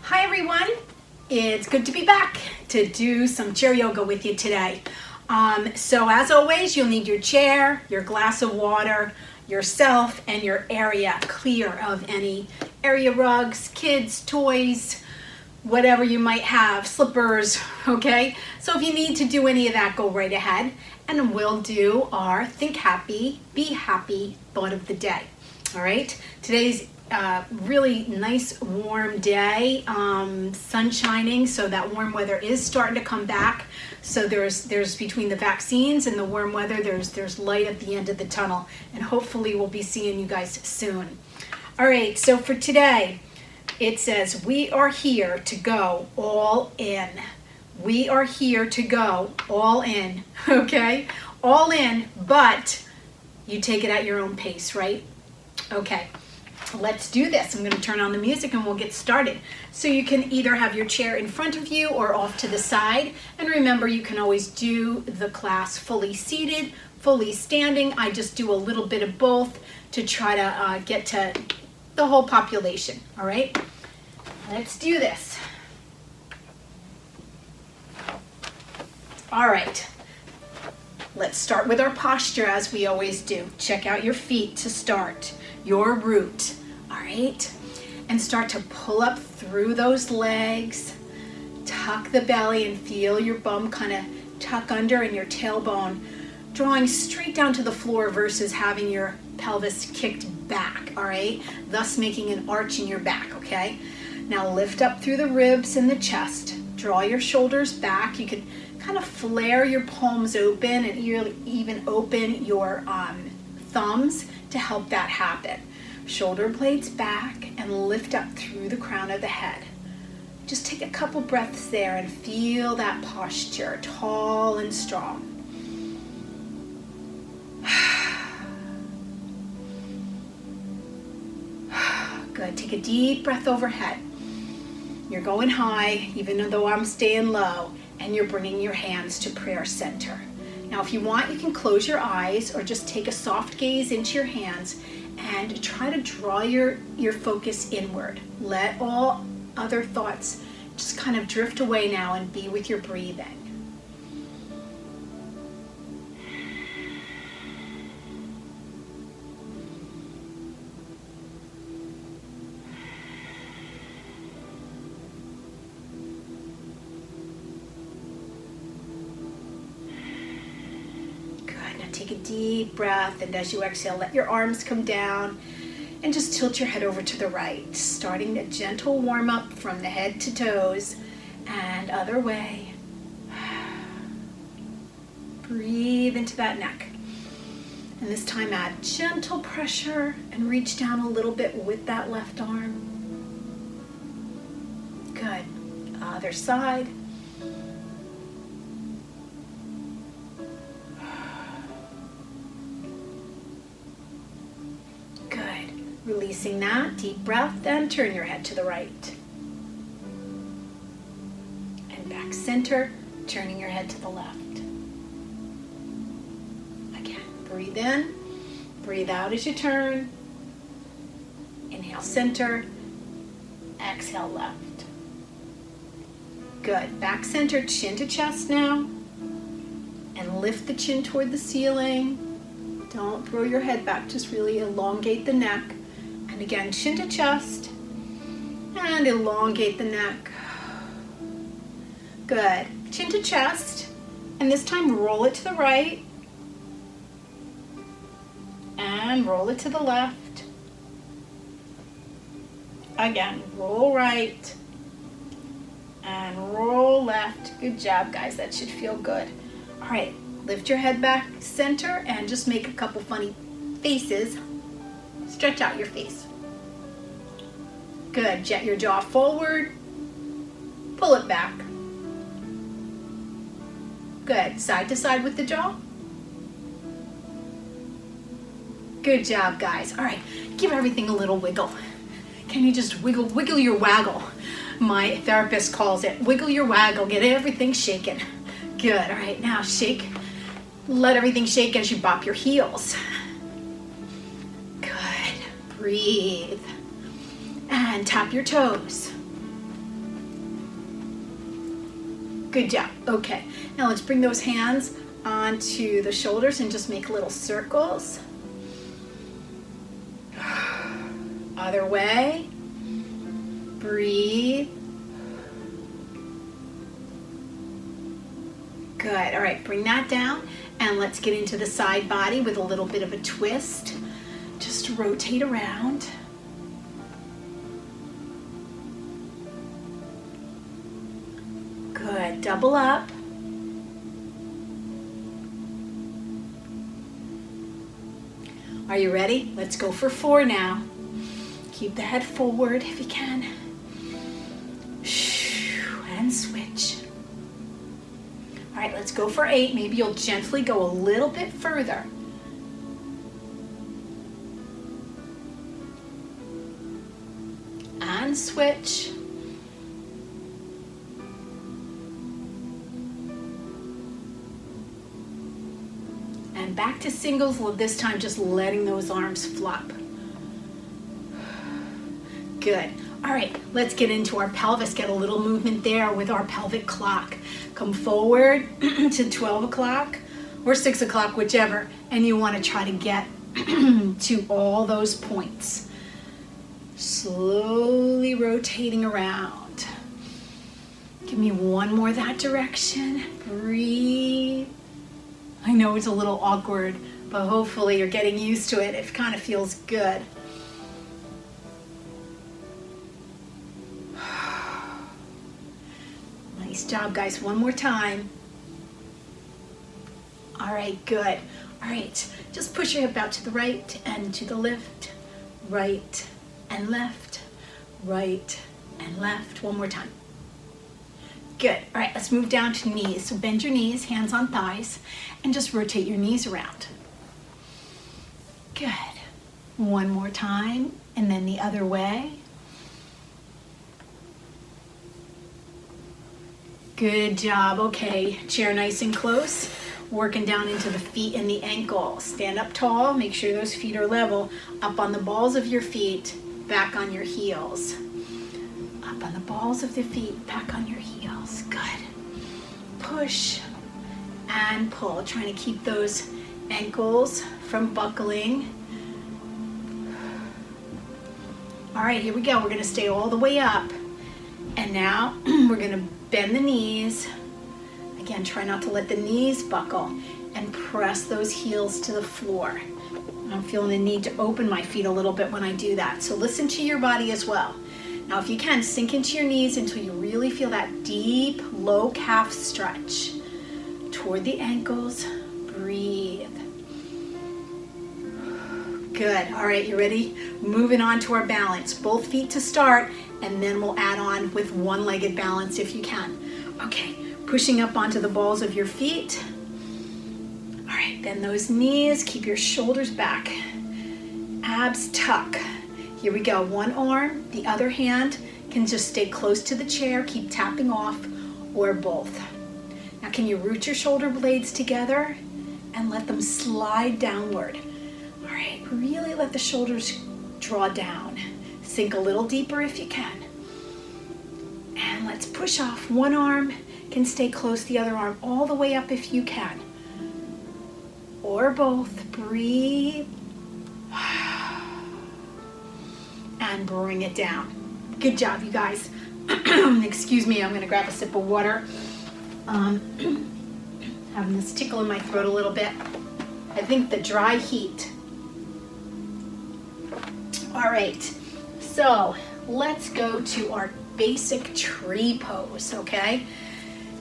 Hi everyone, it's good to be back to do some chair yoga with you today. So as always, you'll need your chair, your glass of water, yourself, and your area clear of any area rugs, kids, toys, whatever you might have, slippers, okay? So if you need to do any of that, go right ahead, and we'll do our Think Happy, Be Happy thought of the day, all right? Today's really nice warm day, sun shining, so that warm weather is starting to come back. So there's between the vaccines and the warm weather, there's light at the end of the tunnel, and hopefully we'll be seeing you guys soon. All right, so for today, it says we are here to go all in. We are here to go all in, okay? All in, but you take it at your own pace, right? Okay. Let's do this. I'm going to turn on the music and we'll get started. So you can either have your chair in front of you or off to the side. And remember, you can always do the class fully seated, fully standing. I just do a little bit of both to try to get to the whole population. All right, let's do this. All right, let's start with our posture as we always do. Check out your feet to start, your root. All right, and start to pull up through those legs, tuck the belly and feel your bum kind of tuck under and your tailbone drawing straight down to the floor versus having your pelvis kicked back, all right? Thus making an arch in your back, okay? Now lift up through the ribs and the chest. Draw your shoulders back. You can kind of flare your palms open and even open your thumbs to help that happen. Shoulder blades back and lift up through the crown of the head. Just take a couple breaths there and feel that posture, tall and strong. Good, take a deep breath overhead. You're going high, even though I'm staying low, and you're bringing your hands to prayer center. Now, if you want, you can close your eyes or just take a soft gaze into your hands and try to draw your focus inward. Let all other thoughts just kind of drift away now and be with your breathing. Take a deep breath, and as you exhale, let your arms come down and just tilt your head over to the right, starting a gentle warm up from the head to toes and other way. Breathe into that neck. And this time add gentle pressure and reach down a little bit with that left arm. Good. Other side. Releasing that, deep breath, then turn your head to the right. And back center, turning your head to the left. Again, breathe in, breathe out as you turn. Inhale, center, exhale, left. Good, back center, chin to chest now. And lift the chin toward the ceiling. Don't throw your head back, just really elongate the neck. And again, chin to chest, and elongate the neck. Good. Chin to chest, and this time roll it to the right, and roll it to the left. Again, roll right, and roll left. Good job, guys. That should feel good. All right, lift your head back center, and just make a couple funny faces. Stretch out your face. Good. Jet your jaw forward. Pull it back. Good. Side to side with the jaw. Good job, guys. All right. Give everything a little wiggle. Can you just wiggle your waggle? My therapist calls it wiggle your waggle. Get everything shaken. Good. All right. Now shake. Let everything shake as you bop your heels. Breathe and tap your toes. Good job. Okay, now let's bring those hands onto the shoulders and just make little circles. Other way. Breathe. Good. All right, bring that down and let's get into the side body with a little bit of a twist. Just rotate around. Good. Double up. Are you ready? Let's go for 4 now. Keep the head forward if you can. And switch. All right, let's go for 8. Maybe you'll gently go a little bit further. And switch. And back to singles, this time just letting those arms flop. Good. All right, let's get into our pelvis. Get a little movement there with our pelvic clock. Come forward to 12 o'clock or 6 o'clock, whichever, and you want to try to get to all those points. Slowly rotating around. Give me one more that direction. Breathe. I know it's a little awkward, but hopefully you're getting used to it. It kind of feels good. Nice job, guys. One more time. All right, good. All right, just push your hip out to the right and to the left, right and left, right and left. One more time. Good. All right, let's move down to knees. So bend your knees, hands on thighs, and just rotate your knees around. Good. One more time, and then the other way. Good job. Okay, chair nice and close. Working down into the feet and the ankles. Stand up tall, make sure those feet are level. Up on the balls of your feet, back on your heels. Up on the balls of the feet, back on your heels. Good. Push and pull. Trying to keep those ankles from buckling. All right, here we go. We're going to stay all the way up. And now we're going to bend the knees. Again, try not to let the knees buckle and press those heels to the floor. I'm feeling the need to open my feet a little bit when I do that. So listen to your body as well. Now, if you can, sink into your knees until you really feel that deep, low calf stretch. Toward the ankles, breathe. Good. All right, you ready? Moving on to our balance. Both feet to start, and then we'll add on with one-legged balance if you can. Okay, pushing up onto the balls of your feet. All right, bend those knees, keep your shoulders back. Abs tuck. Here we go, one arm, the other hand can just stay close to the chair, keep tapping off, or both. Now can you root your shoulder blades together and let them slide downward? All right, really let the shoulders draw down. Sink a little deeper if you can. And let's push off. One arm can stay close, the other arm all the way up if you can. Or both. Breathe. And bring it down. Good job, you guys. Excuse me, I'm gonna grab a sip of water. Having this tickle in my throat a little bit. I think the dry heat. All right, so let's go to our basic tree pose, okay?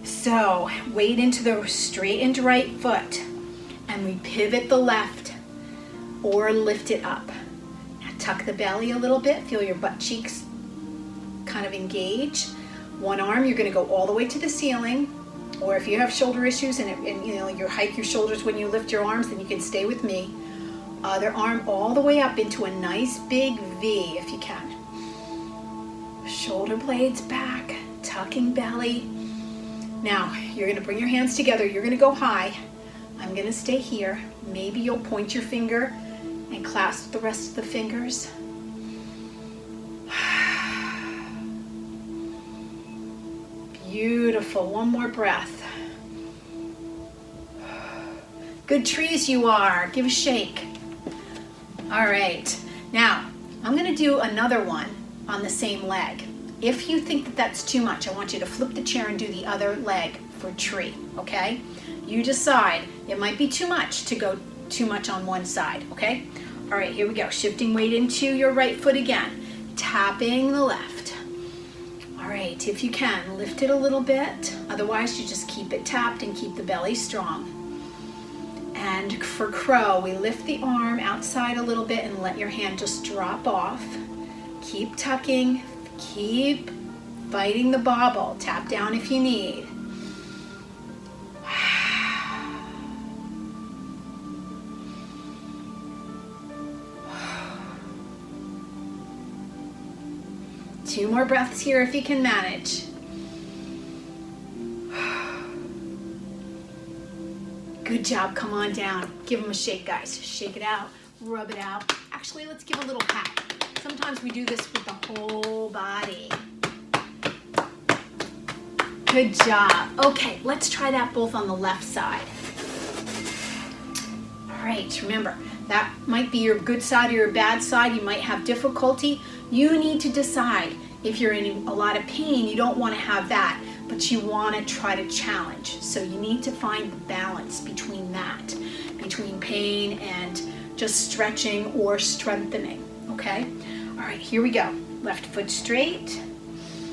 So weight into the straightened right foot, and we pivot the left or lift it up. Now tuck the belly a little bit, feel your butt cheeks kind of engage. One arm, you're gonna go all the way to the ceiling, or if you have shoulder issues and you know you hike your shoulders when you lift your arms, then you can stay with me. Other arm all the way up into a nice big V if you can. Shoulder blades back, tucking belly. Now, you're gonna bring your hands together. You're gonna go high. I'm gonna stay here. Maybe you'll point your finger and clasp the rest of the fingers. Beautiful. One more breath. Good trees you are. Give a shake. All right. Now, I'm going to do another one on the same leg. If you think that that's too much, I want you to flip the chair and do the other leg for tree, okay? You decide. It might be too much to go too much on one side, okay? All right, here we go. Shifting weight into your right foot again. Tapping the left. All right, if you can, lift it a little bit. Otherwise, you just keep it tapped and keep the belly strong. And for crow, we lift the arm outside a little bit and let your hand just drop off. Keep tucking. Keep fighting the bobble. Tap down if you need. Two more breaths here if you can manage. Good job. Come on down. Give them a shake, guys. Shake it out. Rub it out. Actually, let's give a little pat. Sometimes we do this with the whole body. Good job. Okay, let's try that both on the left side. All right, remember, that might be your good side or your bad side. You might have difficulty. You need to decide. If you're in a lot of pain, you don't want to have that, but you want to try to challenge. So you need to find the balance between that, between pain and just stretching or strengthening, okay? All right, here we go. Left foot straight.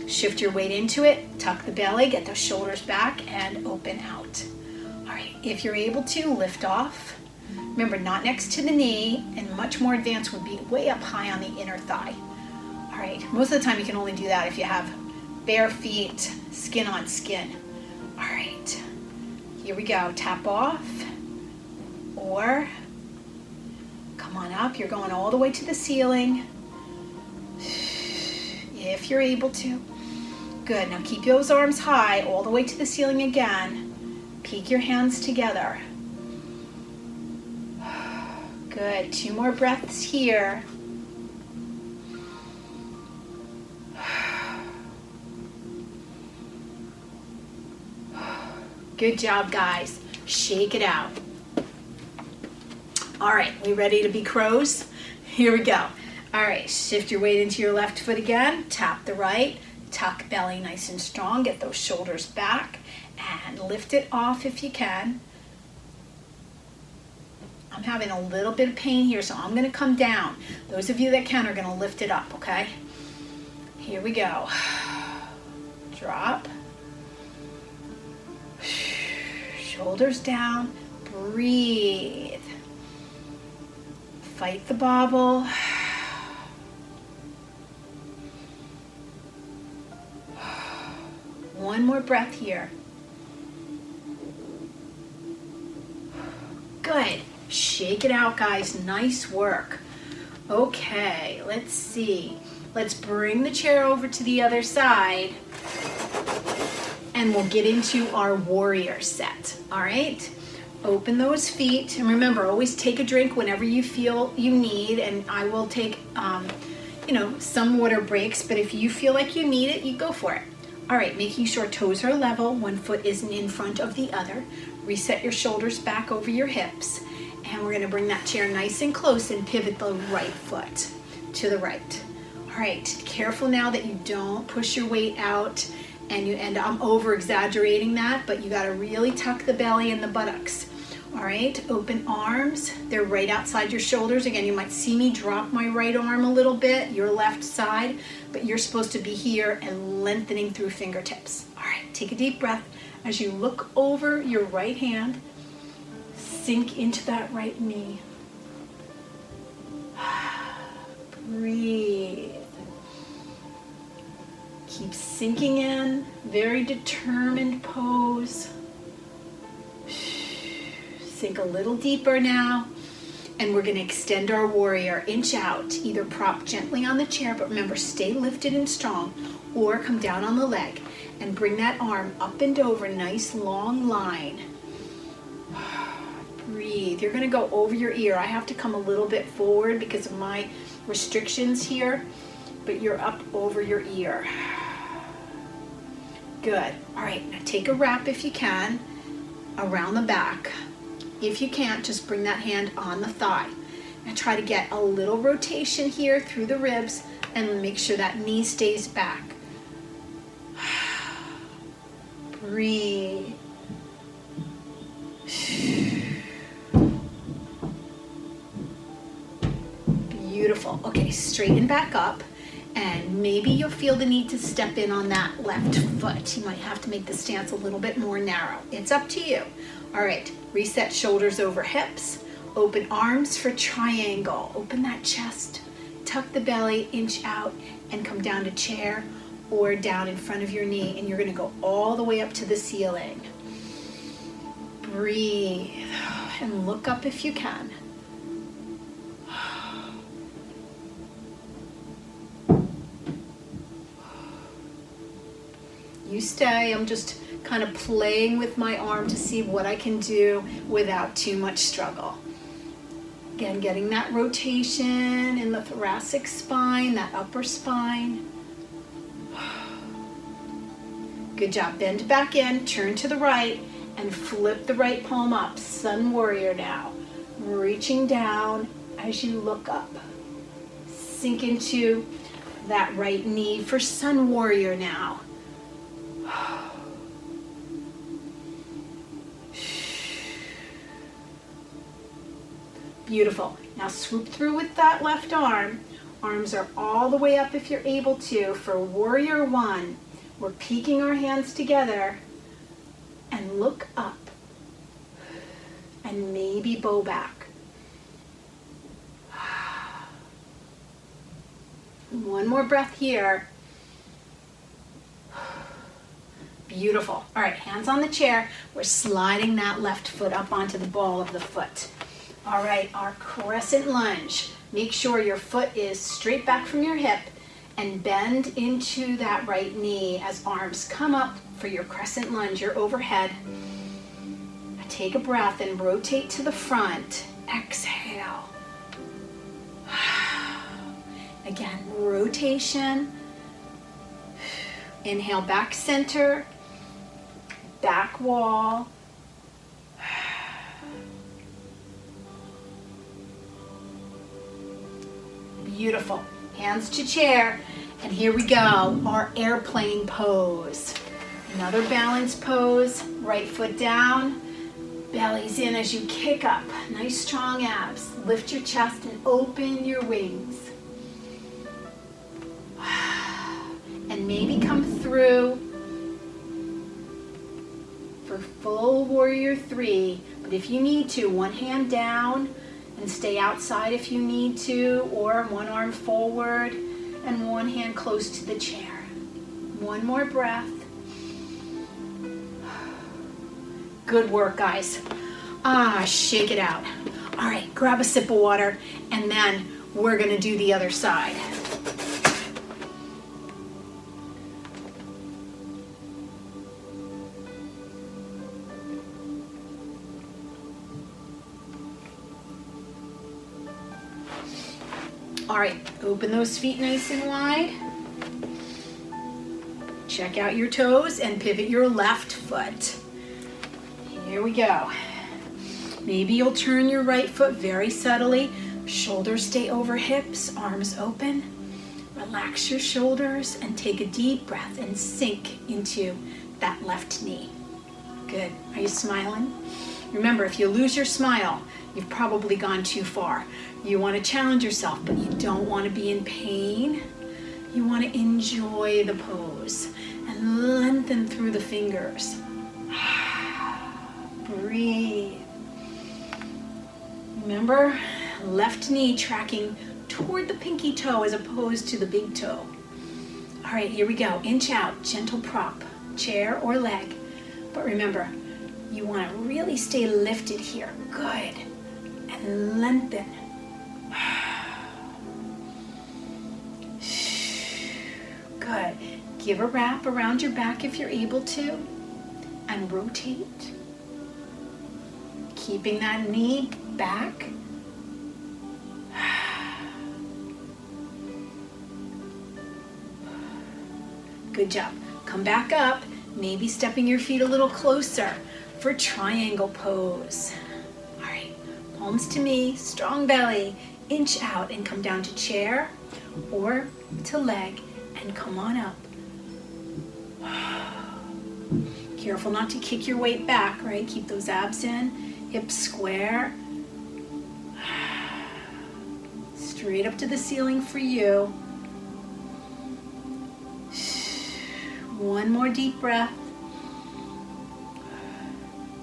Shift your weight into it. Tuck the belly, get those shoulders back, and open out. All right, if you're able to, lift off. Remember, not next to the knee, and much more advanced would be way up high on the inner thigh. All right, most of the time you can only do that if you have bare feet, skin on skin. All right, here we go. Tap off, or come on up. You're going all the way to the ceiling. If you're able to. Good, now keep those arms high all the way to the ceiling again. Peek your hands together. Good, two more breaths here. Good job, guys. Shake it out. All right, we ready to be crows? Here we go. All right, shift your weight into your left foot again. Tap the right. Tuck belly nice and strong. Get those shoulders back and lift it off if you can. I'm having a little bit of pain here, so I'm going to come down. Those of you that can are going to lift it up, okay? Here we go. Drop. Shoulders down. Breathe. Fight the bobble. One more breath here. Good. Shake it out, guys. Nice work. Okay, let's see. Let's bring the chair over to the other side and we'll get into our warrior set. All right? Open those feet. And remember, always take a drink whenever you feel you need. And I will take, some water breaks. But if you feel like you need it, you go for it. All right, making sure toes are level. One foot isn't in front of the other. Reset your shoulders back over your hips. And we're going to bring that chair nice and close and pivot the right foot to the right. All right, careful now that you don't push your weight out and I'm over exaggerating that, but you got to really tuck the belly and the buttocks. All right, open arms. They're right outside your shoulders. Again, you might see me drop my right arm a little bit, your left side, but you're supposed to be here and lengthening through fingertips. All right, take a deep breath as you look over your right hand. Sink into that right knee. Breathe. Keep sinking in. Very determined pose. Sink a little deeper now. And we're going to extend our warrior. Inch out. Either prop gently on the chair, but remember, stay lifted and strong. Or come down on the leg and bring that arm up and over. Nice long line. Breathe. You're going to go over your ear. I have to come a little bit forward because of my restrictions here, but you're up over your ear. Good. All right, now take a wrap if you can around the back. If you can't, just bring that hand on the thigh. Now try to get a little rotation here through the ribs and make sure that knee stays back. Breathe. Beautiful. Okay, straighten back up, and maybe you'll feel the need to step in on that left foot. You might have to make the stance a little bit more narrow. It's up to you. All right, reset shoulders over hips. Open arms for triangle. Open that chest. Tuck the belly, inch out, and come down to chair or down in front of your knee, and you're going to go all the way up to the ceiling. Breathe and look up if you can. You stay. I'm just kind of playing with my arm to see what I can do without too much struggle. Again, getting that rotation in the thoracic spine, that upper spine. Good job. Bend back in, turn to the right, and flip the right palm up. Sun Warrior now. Reaching down as you look up. Sink into that right knee for Sun Warrior now. Beautiful. Now swoop through with that left arm. Arms are all the way up if you're able to for Warrior One. We're peeking our hands together and look up and maybe bow back. One more breath here. Beautiful. All right, hands on the chair. We're sliding that left foot up onto the ball of the foot. All right, our Crescent Lunge. Make sure your foot is straight back from your hip and bend into that right knee as arms come up for your Crescent Lunge. You're overhead. Take a breath and rotate to the front. Exhale. Again, rotation. Inhale, back center, back wall. Beautiful. Hands to chair. And here we go, our airplane pose. Another balance pose, right foot down, belly's in as you kick up. Nice strong abs. Lift your chest and open your wings. And maybe come through for full Warrior Three. But if you need to, one hand down and stay outside if you need to, or one arm forward and one hand close to the chair. One more breath. Good work, guys. Shake it out. All right, grab a sip of water, and then we're gonna do the other side. All right, open those feet nice and wide. Check out your toes and pivot your left foot. Here we go. Maybe you'll turn your right foot very subtly. Shoulders stay over hips, arms open. Relax your shoulders and take a deep breath and sink into that left knee. Good. Are you smiling? Remember, if you lose your smile, you've probably gone too far. You want to challenge yourself, but you don't want to be in pain. You want to enjoy the pose and lengthen through the fingers. Breathe. Remember, left knee tracking toward the pinky toe as opposed to the big toe. All right, here we go. Inch out, gentle prop, chair or leg. But remember, you want to really stay lifted here. Good. And lengthen. Good. Give a wrap around your back if you're able to. And rotate. Keeping that knee back. Good job. Come back up. Maybe stepping your feet a little closer for triangle pose. All right, palms to me, strong belly, inch out and come down to chair or to leg and come on up. Careful not to kick your weight back, right? Keep those abs in, hips square. Straight up to the ceiling for you. One more deep breath.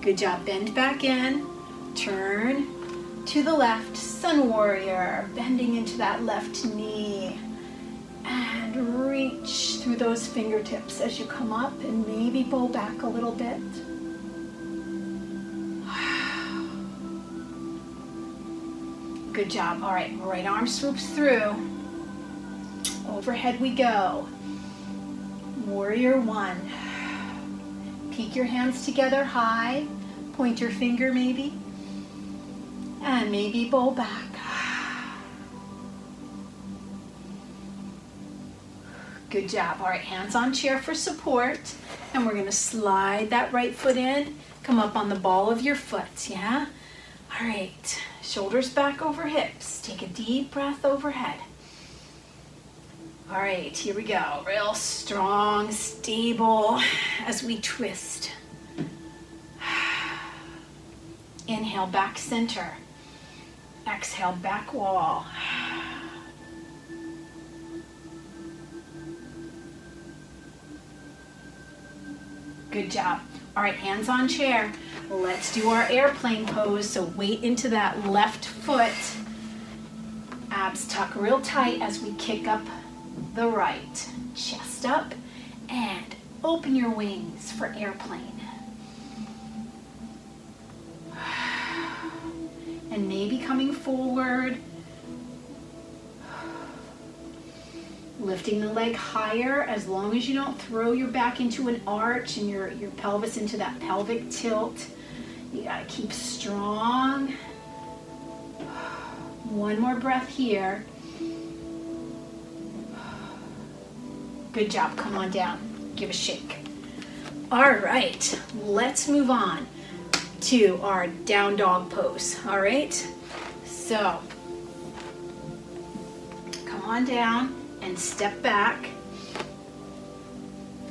Good job. Bend back in. Turn to the left. Sun warrior. Bending into that left knee. And reach through those fingertips as you come up and maybe bow back a little bit. Good job. All right, right arm swoops through. Overhead we go. Warrior one. Peek your hands together high. Point your finger maybe. And maybe bow back. Good job. All right, hands on chair for support. And we're gonna slide that right foot in. Come up on the ball of your foot, yeah? All right, shoulders back over hips. Take a deep breath overhead. All right, here we go. Real strong, stable as we twist. Inhale, back center. Exhale, back wall. Good job. All right, hands on chair. Let's do our airplane pose. So weight into that left foot. Abs tuck real tight as we kick up the right. Chest up and open your wings for airplane. And maybe coming forward. Lifting the leg higher as long as you don't throw your back into an arch and your pelvis into that pelvic tilt. You gotta keep strong. One more breath here. Good job, come on down. Give a shake. All right, let's move on to our down dog pose, all right? So, come on down and step back.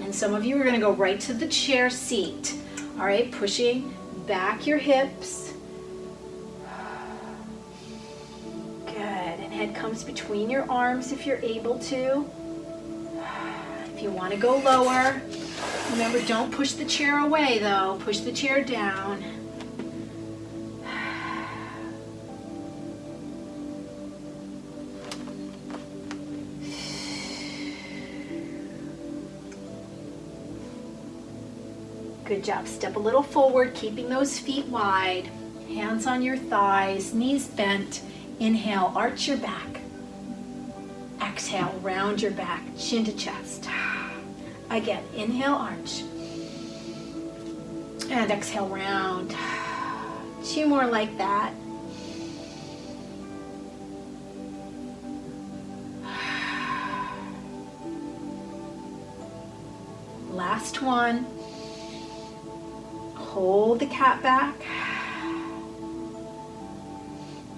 And some of you are gonna go right to the chair seat. All right, pushing back your hips. Good, and head comes between your arms if you're able to. If you wanna go lower, remember don't push the chair away though, push the chair down. Good job. Step a little forward, keeping those feet wide. Hands on your thighs, knees bent. Inhale, arch your back. Exhale, round your back, chin to chest. Again, inhale, arch. And exhale, round. Two more like that. Last one. Hold the cat back.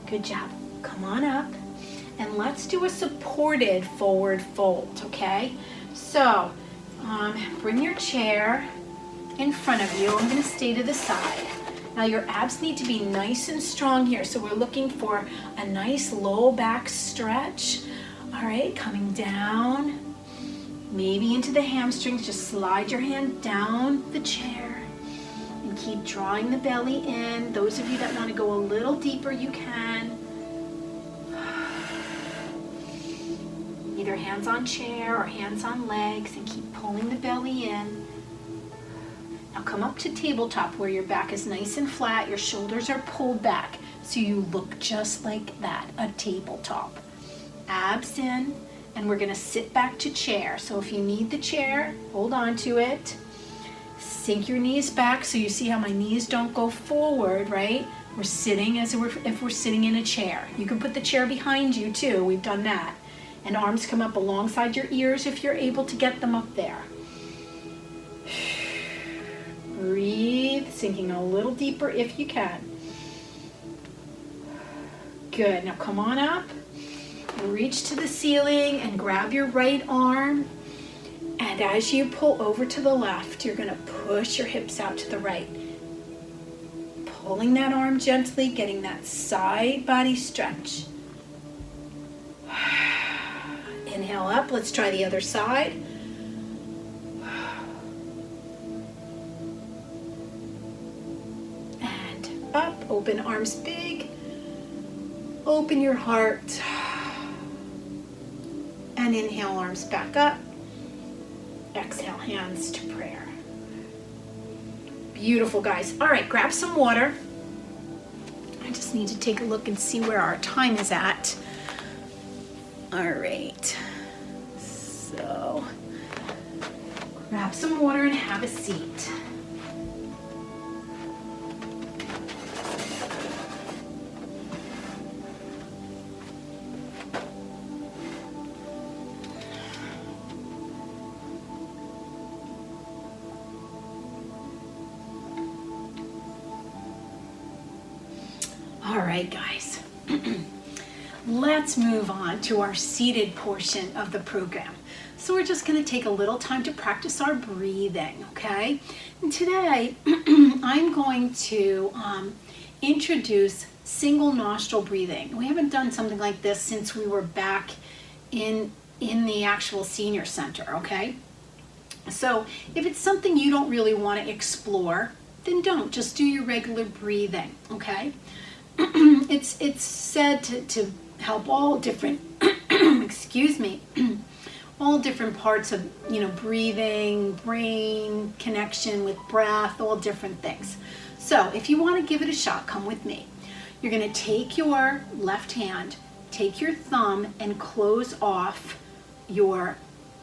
Good job. Come on up. And let's do a supported forward fold, okay? So, bring your chair in front of you. I'm gonna stay to the side. Now your abs need to be nice and strong here. So we're looking for a nice low back stretch. All right, coming down, maybe into the hamstrings. Just slide your hand down the chair. Keep drawing the belly in. Those of you that want to go a little deeper, you can. Either hands on chair or hands on legs and keep pulling the belly in. Now come up to tabletop where your back is nice and flat, your shoulders are pulled back so you look just like that, a tabletop. Abs in, and we're gonna sit back to chair. So if you need the chair, hold on to it. Sink your knees back so you see how my knees don't go forward, right? We're sitting as if we're sitting in a chair. You can put the chair behind you too, we've done that. And arms come up alongside your ears if you're able to get them up there. Breathe, sinking a little deeper if you can. Good, now come on up and reach to the ceiling and grab your right arm. And as you pull over to the left, you're gonna push your hips out to the right. Pulling that arm gently, getting that side body stretch. Inhale up, let's try the other side. And up, open arms big. Open your heart. And inhale, arms back up. Exhale, hands to prayer. Beautiful, guys. All right, grab some water. I just need to take a look and see where our time is at. All right, so grab some water and have a seat. All right, guys. Let's move on to our seated portion of the program. So we're just going to take a little time to practice our breathing, okay? And today I'm going to introduce single nostril breathing. We haven't done something like this since we were back in the actual senior center, okay? So if it's something you don't really want to explore, then don't. Just do your regular breathing, okay? It's said to help all different, excuse me, all different parts of, breathing, brain, connection with breath, all different things. So if you want to give it a shot, come with me. You're going to take your left hand, take your thumb and close off your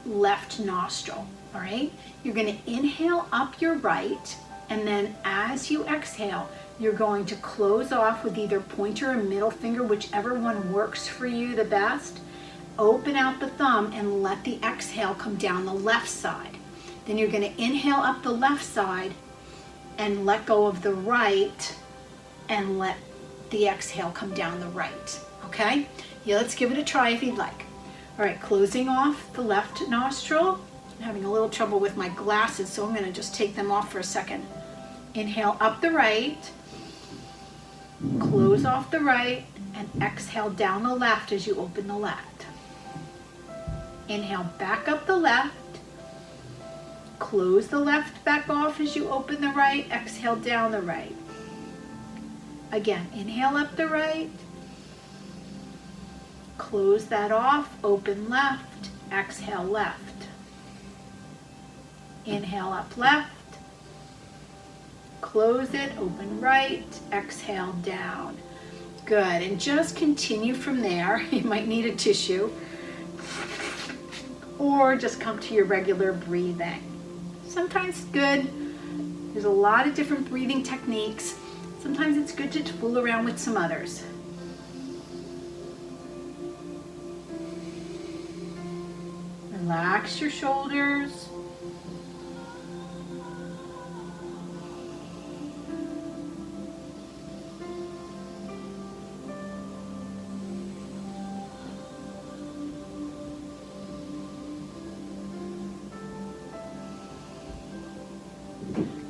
left nostril, all right? You're going to inhale up your right, and then as you exhale, you're going to close off with either pointer or middle finger, whichever one works for you the best. Open out the thumb and let the exhale come down the left side. Then you're going to inhale up the left side and let go of the right and let the exhale come down the right, okay? Yeah, let's give it a try if you'd like. All right, closing off the left nostril. I'm having a little trouble with my glasses, so I'm going to just take them off for a second. Inhale up the right. Close off the right and exhale down the left as you open the left. Inhale back up the left. Close the left back off as you open the right. Exhale down the right. Again, inhale up the right. Close that off. Open left. Exhale left. Inhale up left. Close it, open right, exhale down. Good, and just continue from there. You might need a tissue. Or just come to your regular breathing. Sometimes good. There's a lot of different breathing techniques. Sometimes it's good to fool around with some others. Relax your shoulders.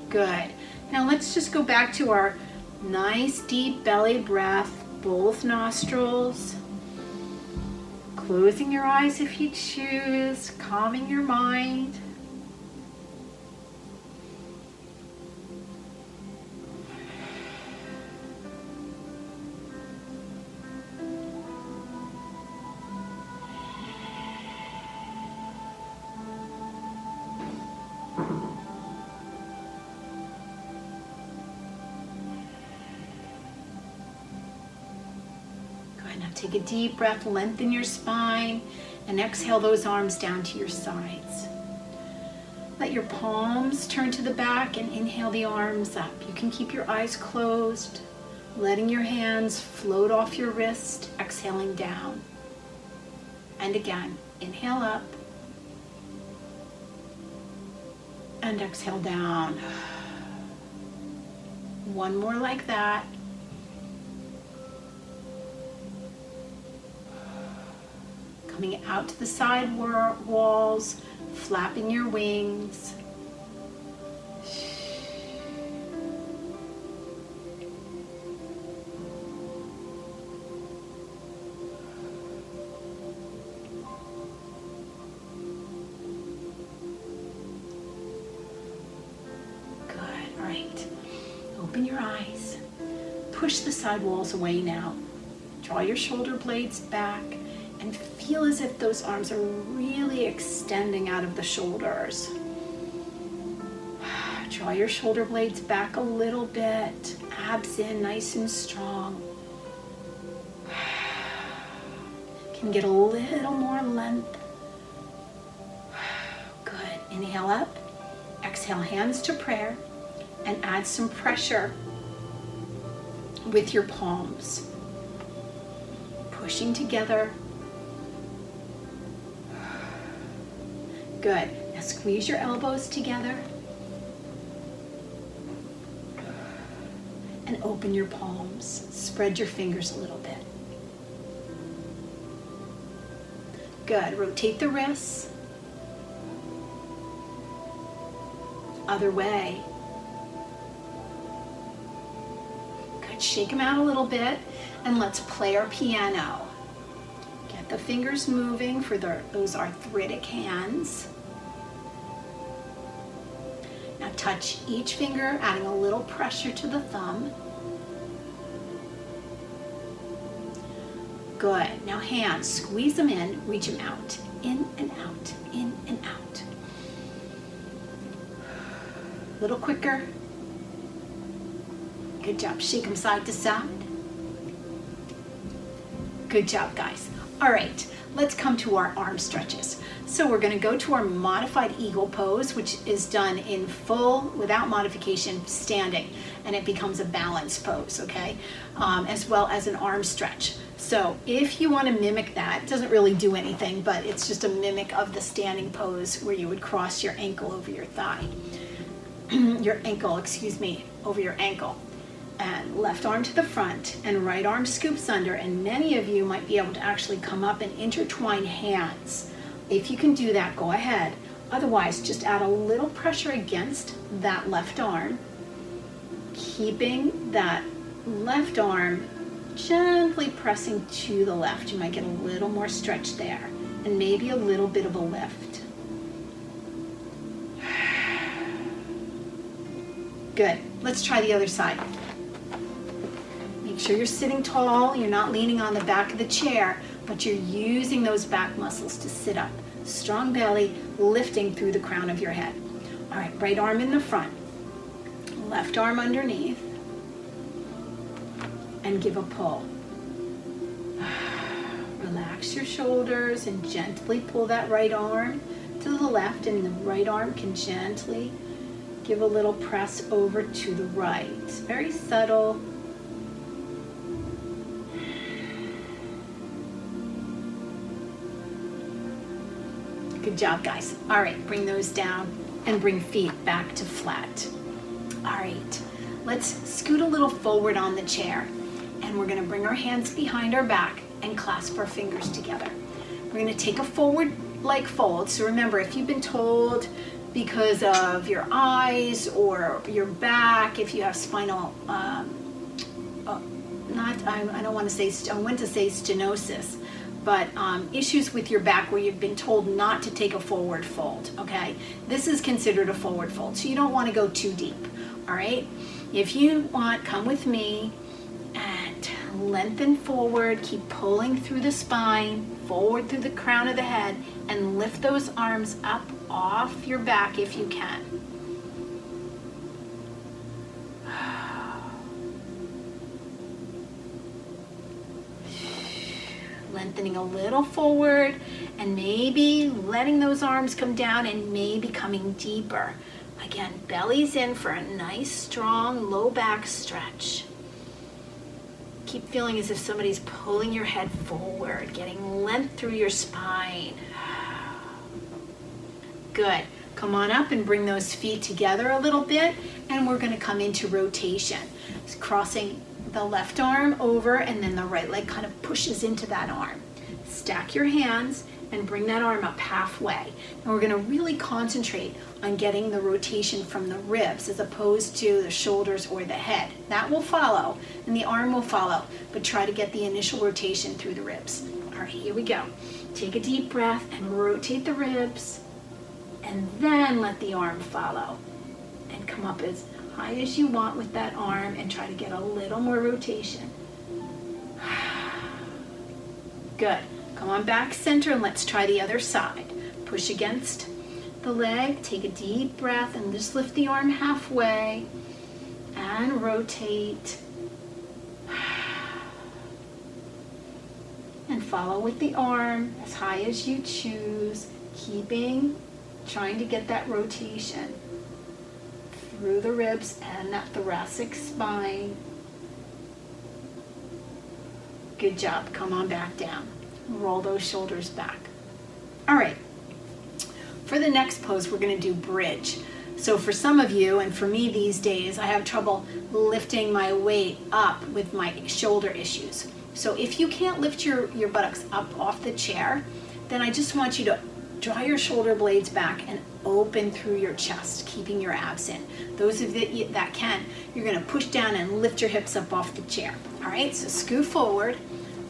Good. Now let's just go back to our nice deep belly breath, both nostrils. Closing your eyes if you choose, calming your mind. Take a deep breath, lengthen your spine, and exhale those arms down to your sides. Let your palms turn to the back and inhale the arms up. You can keep your eyes closed, letting your hands float off your wrist, exhaling down. And again, inhale up and exhale down. One more like that. Coming out to the side walls, flapping your wings. Open your eyes. Push the side walls away now. Draw your shoulder blades back and feel as if those arms are really extending out of the shoulders. Draw your shoulder blades back a little bit. Abs in nice and strong. Can get a little more length. Good. Inhale up. Exhale, hands to prayer. And add some pressure with your palms. Pushing together. Good. Now squeeze your elbows together. And open your palms. Spread your fingers a little bit. Good. Rotate the wrists. Other way. Shake them out a little bit, and let's play our piano. Get the fingers moving for those arthritic hands. Now touch each finger, adding a little pressure to the thumb. Good. Now hands, squeeze them in, reach them out. In and out, in and out. A little quicker. Good job. Shake them side to side. Good job, guys. All right, let's come to our arm stretches. So we're going to go to our modified eagle pose, which is done in full, without modification, standing, and it becomes a balance pose, okay? As well as an arm stretch. So if you want to mimic that, it doesn't really do anything, but it's just a mimic of the standing pose where you would cross your ankle over your thigh. Your ankle, excuse me, over your ankle. And left arm to the front and right arm scoops under, and many of you might be able to actually come up and intertwine hands. If you can do that, go ahead. Otherwise, just add a little pressure against that left arm, keeping that left arm gently pressing to the left. You might get a little more stretch there and maybe a little bit of a lift. Good. Let's try the other side. Make sure you're sitting tall, you're not leaning on the back of the chair, but you're using those back muscles to sit up. Strong belly, lifting through the crown of your head. All right, right arm in the front, left arm underneath, and give a pull. Relax your shoulders and gently pull that right arm to the left, and the right arm can gently give a little press over to the right. Very subtle. Good job, guys. All right, bring those down and bring feet back to flat. All right, let's scoot a little forward on the chair, and we're gonna bring our hands behind our back and clasp our fingers together. We're gonna take a forward leg fold. So remember, if you've been told because of your eyes or your back, if you have spinal, I went to say stenosis, but issues with your back where you've been told not to take a forward fold, okay? This is considered a forward fold, so you don't want to go too deep, all right? If you want, come with me and lengthen forward, keep pulling through the spine, forward through the crown of the head, and lift those arms up off your back if you can. Lengthening a little forward and maybe letting those arms come down and maybe coming deeper. Again, belly's in for a nice, strong, low back stretch. Keep feeling as if somebody's pulling your head forward, getting length through your spine. Good. Come on up and bring those feet together a little bit, and we're going to come into rotation. Crossing the left arm over, and then the right leg kind of pushes into that arm. Stack your hands and bring that arm up halfway. And we're going to really concentrate on getting the rotation from the ribs as opposed to the shoulders or the head. That will follow, and the arm will follow, but try to get the initial rotation through the ribs. All right, here we go. Take a deep breath and rotate the ribs, and then let the arm follow. And come up as high as you want with that arm and try to get a little more rotation. Good. Come on back center and let's try the other side. Push against the leg, take a deep breath and just lift the arm halfway and rotate. And follow with the arm as high as you choose, trying to get that rotation through the ribs and that thoracic spine. Good job. Come on back down. Roll those shoulders back. All right. For the next pose, we're going to do bridge. So for some of you, and for me these days, I have trouble lifting my weight up with my shoulder issues. So if you can't lift your buttocks up off the chair, then I just want you to draw your shoulder blades back and open through your chest, keeping your abs in. Those of you that can, you're going to push down and lift your hips up off the chair. All right, so scoot forward.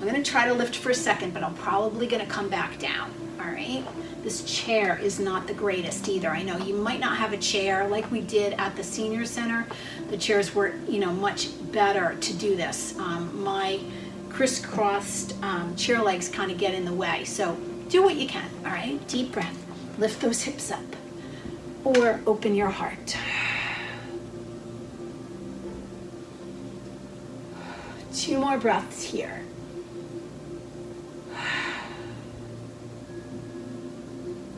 I'm going to try to lift for a second, but I'm probably going to come back down. All right, this chair is not the greatest either. I know you might not have a chair like we did at the senior center. The chairs were, much better to do this. My crisscrossed chair legs kind of get in the way. So do what you can, all right? Deep breath. Lift those hips up or open your heart. 2 more breaths here.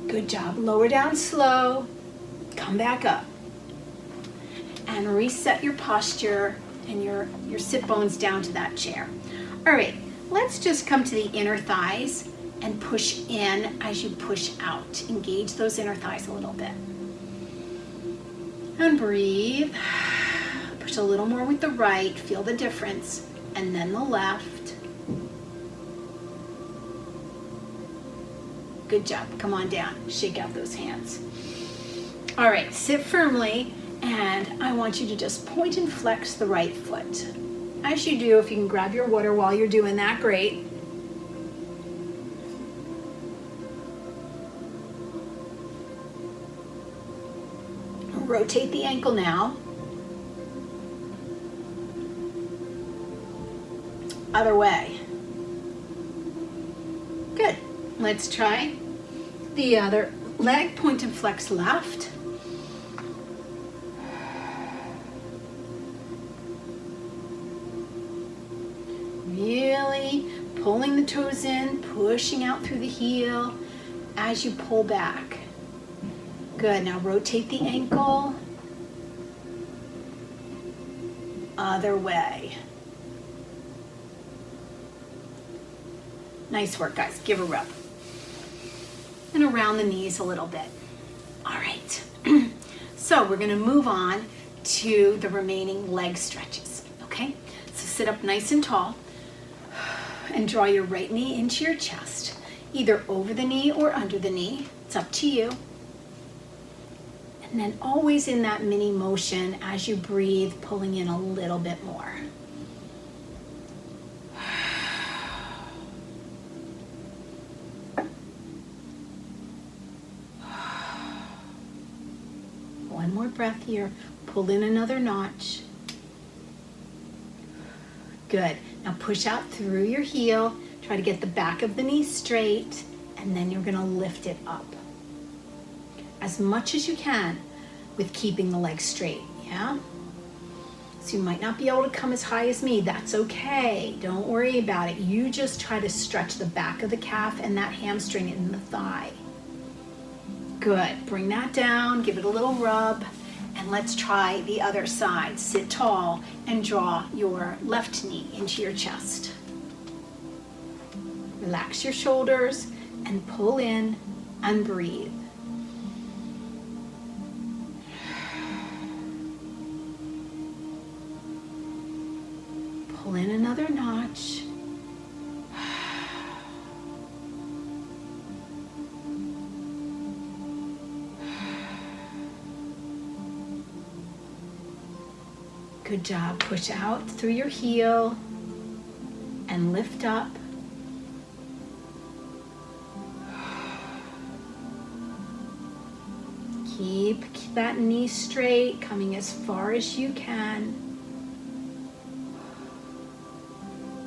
Good job. Lower down slow. Come back up. And reset your posture and your sit bones down to that chair. All right, let's just come to the inner thighs and push in as you push out. Engage those inner thighs a little bit. And breathe. Push a little more with the right. Feel the difference. And then the left. Good job. Come on down. Shake out those hands. All right, sit firmly, and I want you to just point and flex the right foot. As you do, if you can grab your water while you're doing that, great. Rotate the ankle now. Other way. Good. Let's try the other leg. Point and flex left. Really pulling the toes in, pushing out through the heel as you pull back. Good. Now rotate the ankle. Other way. Nice work, guys. Give a rub. And around the knees a little bit. All right. So we're going to move on to the remaining leg stretches. Okay? So sit up nice and tall and draw your right knee into your chest, either over the knee or under the knee. It's up to you. And then always in that mini motion as you breathe, pulling in a little bit more. One more breath here. Pull in another notch. Good. Now push out through your heel. Try to get the back of the knee straight, and then you're going to lift it up as much as you can with keeping the legs straight, yeah? So you might not be able to come as high as me. That's okay. Don't worry about it. You just try to stretch the back of the calf and that hamstring in the thigh. Good. Bring that down. Give it a little rub. And let's try the other side. Sit tall and draw your left knee into your chest. Relax your shoulders and pull in and breathe. Pull in another notch. Good job. Push out through your heel and lift up. Keep that knee straight, coming as far as you can.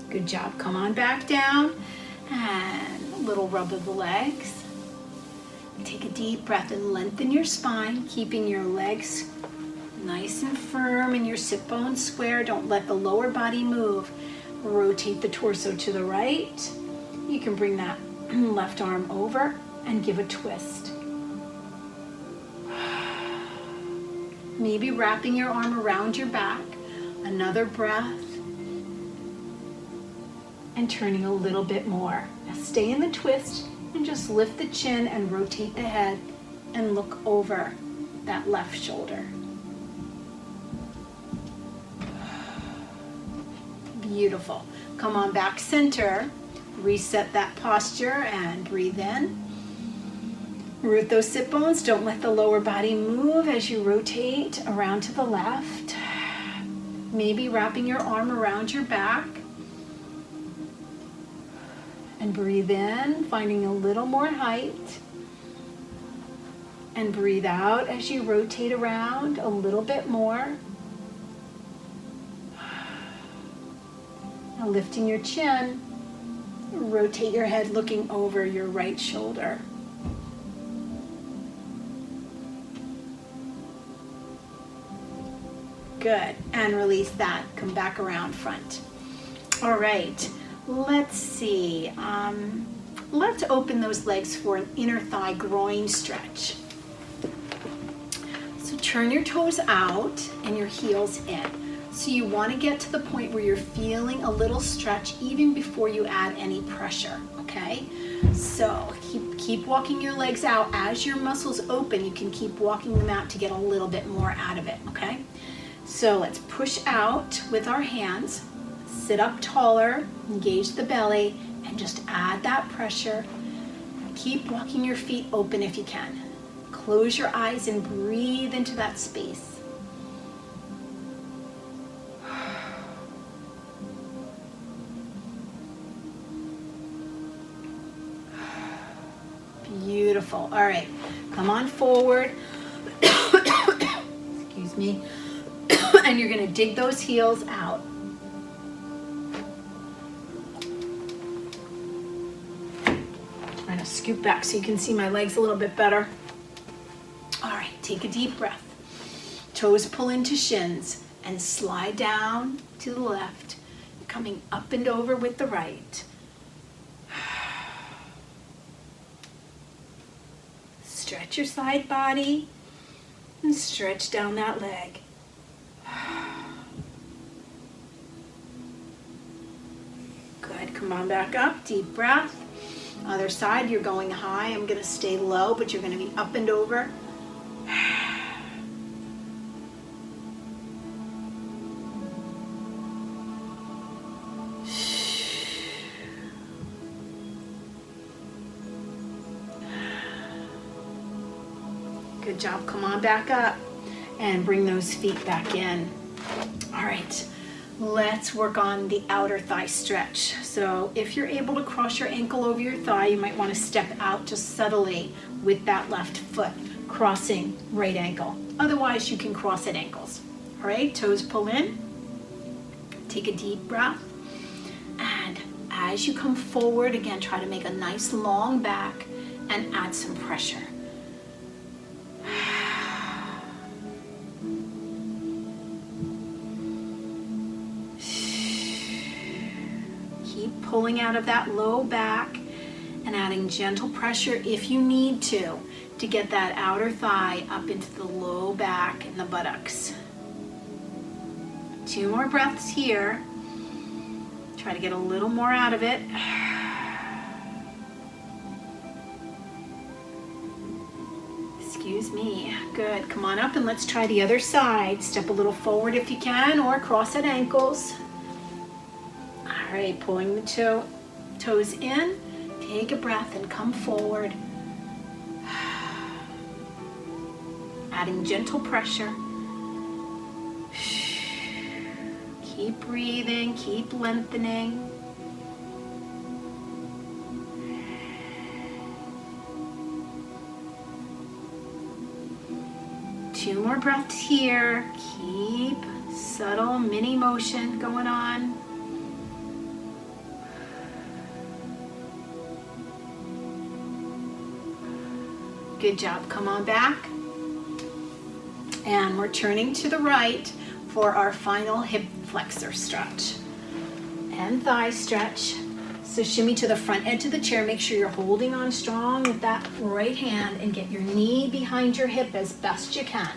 Good job. Come on back down and a little rub of the legs. Take a deep breath and lengthen your spine, keeping your legs nice and firm and your sit bones square. Don't let the lower body move. Rotate the torso to the right. You can bring that left arm over and give a twist. Maybe wrapping your arm around your back. Another breath. And turning a little bit more. Now stay in the twist and just lift the chin and rotate the head and look over that left shoulder. Beautiful. Come on back center. Reset that posture and breathe in. Root those sit bones. Don't let the lower body move as you rotate around to the left. Maybe wrapping your arm around your back. And breathe in, finding a little more height. And breathe out as you rotate around a little bit more. Now lifting your chin, rotate your head looking over your right shoulder. Good, and release that. Come back around front. All right, let's see. Let's open those legs for an inner thigh groin stretch. So turn your toes out and your heels in. So you want to get to the point where you're feeling a little stretch even before you add any pressure, okay? So keep walking your legs out. As your muscles open, you can keep walking them out to get a little bit more out of it, okay? So let's push out with our hands, sit up taller, engage the belly, and just add that pressure. Keep walking your feet open if you can. Close your eyes and breathe into that space. Beautiful. All right, come on forward. Excuse me. And you're going to dig those heels out. Trying to scoop back so you can see my legs a little bit better. All right, take a deep breath. Toes pull into shins and slide down to the left, coming up and over with the right. Stretch your side body and stretch down that leg. Good, come on back up, deep breath. Other side, you're going high. I'm going to stay low, but you're going to be up and over. Good job. Come on back up and bring those feet back in. All right, let's work on the outer thigh stretch. So if you're able to cross your ankle over your thigh, you might want to step out just subtly with that left foot, crossing right ankle. Otherwise, you can cross at ankles. All right, toes pull in. Take a deep breath. And as you come forward, again, try to make a nice long back and add some pressure. Pulling out of that low back and adding gentle pressure if you need to get that outer thigh up into the low back and the buttocks. 2 more breaths here. Try to get a little more out of it. Excuse me. Good. Come on up and let's try the other side. Step a little forward if you can, or cross at ankles. All right, pulling the toes in. Take a breath and come forward. Adding gentle pressure. Keep breathing, keep lengthening. Two more breaths here. Keep subtle mini motion going on. Good job. Come on back. And we're turning to the right for our final hip flexor stretch and thigh stretch. So shimmy to the front edge of the chair. Make sure you're holding on strong with that right hand and get your knee behind your hip as best you can.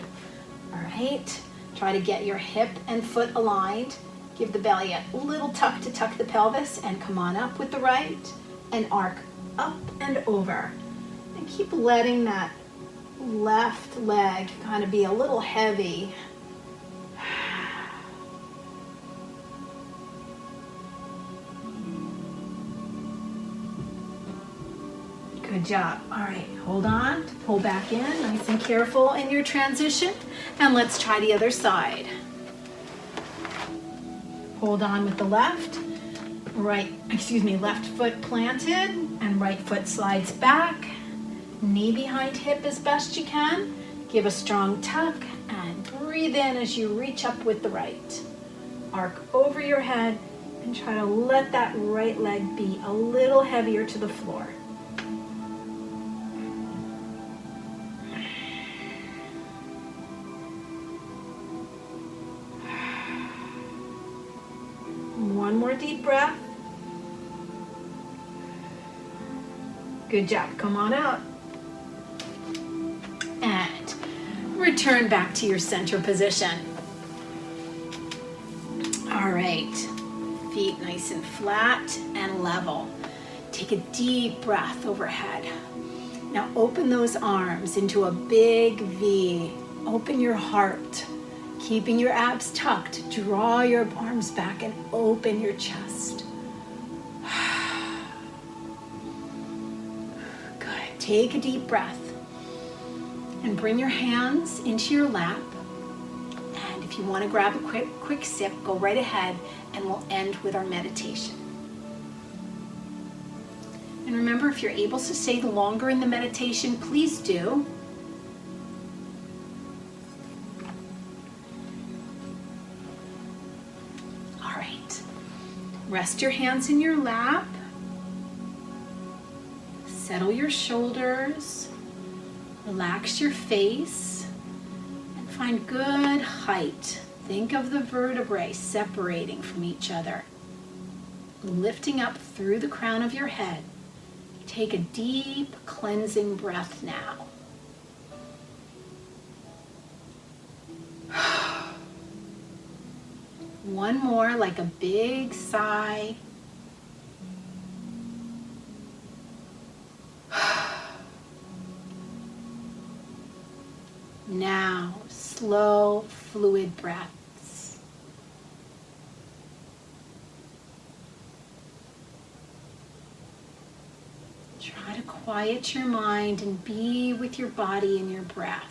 All right. Try to get your hip and foot aligned. Give the belly a little tuck to tuck the pelvis and come on up with the right and arc up and over. And keep letting that left leg kind of be a little heavy. Good job. All right, hold on to pull back in, nice and careful in your transition. And let's try the other side. Hold on with the left foot planted and right foot slides back. Knee behind hip as best you can. Give a strong tuck and breathe in as you reach up with the right. Arc over your head and try to let that right leg be a little heavier to the floor. One more deep breath. Good job. Come on out. And return back to your center position. All right. Feet nice and flat and level. Take a deep breath overhead. Now open those arms into a big V. Open your heart. Keeping your abs tucked, draw your arms back and open your chest. Good. Take a deep breath and bring your hands into your lap. And if you want to grab a quick sip, go right ahead and we'll end with our meditation. And remember, if you're able to stay longer in the meditation, please do. Rest your hands in your lap. Settle your shoulders. Relax your face. And find good height. Think of the vertebrae separating from each other. Lifting up through the crown of your head. Take a deep cleansing breath now. One more, like a big sigh. Now, slow, fluid breaths. Try to quiet your mind and be with your body and your breath.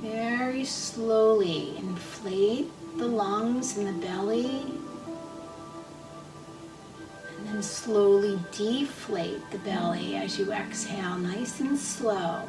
Very slowly inflate the lungs and the belly, and then slowly deflate the belly as you exhale, nice and slow.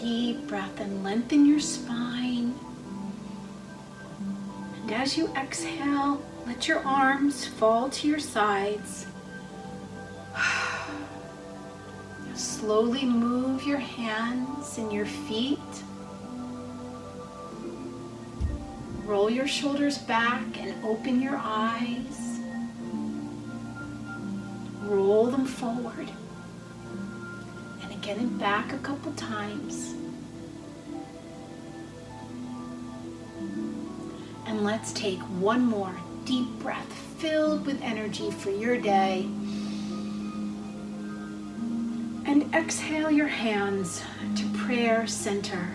deep breath and lengthen your spine. And as you exhale, let your arms fall to your sides. Slowly move your hands and your feet. Roll your shoulders back and open your eyes. Roll them forward. And again and back a couple times. And let's take one more deep breath filled with energy for your day. And exhale your hands to prayer center.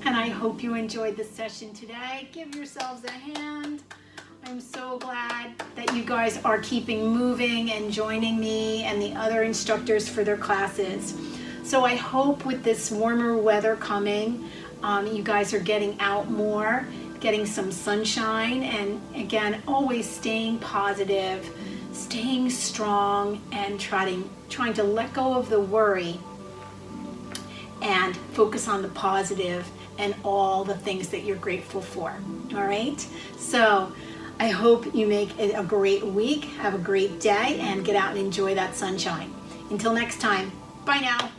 And I hope you enjoyed the session today. Give yourselves a hand. I'm so glad that you guys are keeping moving and joining me and the other instructors for their classes. So I hope with this warmer weather coming, you guys are getting out more, getting some sunshine, and again, always staying positive, staying strong, and trying to let go of the worry and focus on the positive and all the things that you're grateful for. All right? So I hope you make it a great week, have a great day, and get out and enjoy that sunshine. Until next time, bye now.